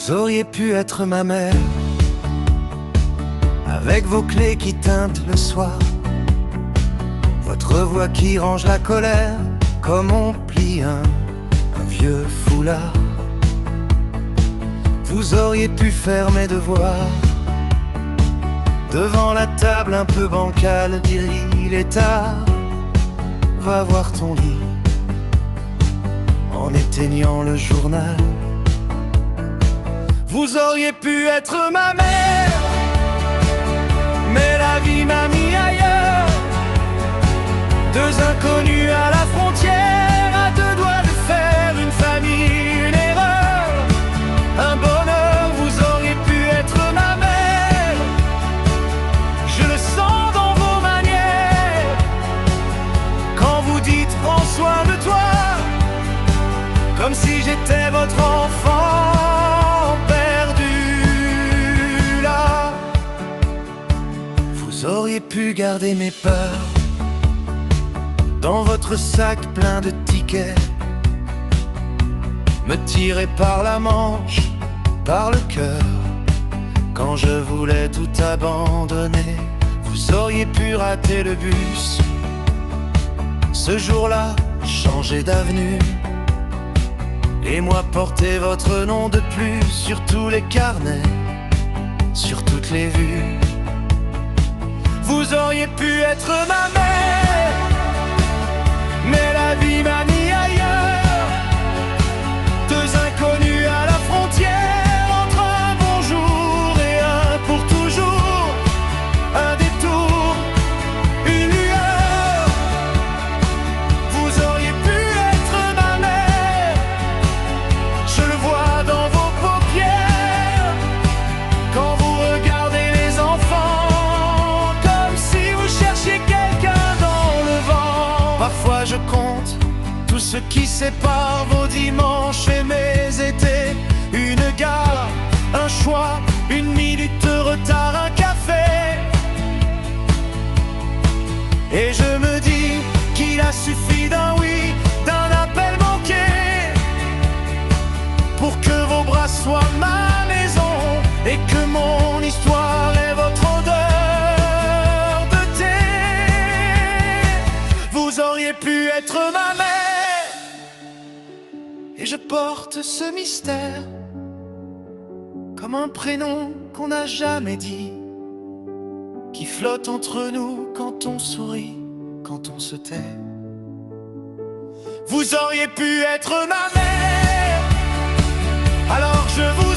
Vous auriez pu être ma mère, avec vos clés qui teintent le soir, votre voix qui range la colère, comme on plie un vieux foulard. Vous auriez pu faire mes devoirs, devant la table un peu bancale, dire il est tard, va voir ton lit, en éteignant le journal. Vous auriez pu être ma mère, mais la vie m'a mis ailleurs. Deux inconnus à la frontière, à deux doigts de faire une famille, une erreur, un bonheur. Vous auriez pu être ma mère, je le sens dans vos manières, quand vous dites prends soin de toi, comme si j'étais votre enfant perdu là. Vous auriez pu garder mes peurs dans votre sac plein de tickets, me tirer par la manche, par le cœur, quand je voulais tout abandonner. Vous auriez pu rater le bus, ce jour-là, changer d'avenue, et moi porter votre nom de plus sur tous les carnets, sur toutes les vues. Vous auriez pu être ma mère, mais la vie m'a mis ailleurs. Deux inconnus à la frontière, entre un bonjour et un pour toujours, un détour, une lueur. Vous auriez pu être ma mère, je le vois dans vos paupières, quand vous regardez les enfants, comme si vous cherchiez quelqu'un dans le vent. Parfois je compte tout ce qui sépare vos dimanches et mes étés. Une gare, un choix, une minute de retard, un café. Et je me dis qu'il a suffi d'un oui, d'un appel manqué, pour que vos bras soient ma maison, et que mon histoire est votre odeur de thé. Vous auriez pu être ma mère, et je porte ce mystère, comme un prénom qu'on n'a jamais dit, qui flotte entre nous quand on sourit, quand on se tait. Vous auriez pu être ma mère, alors je vous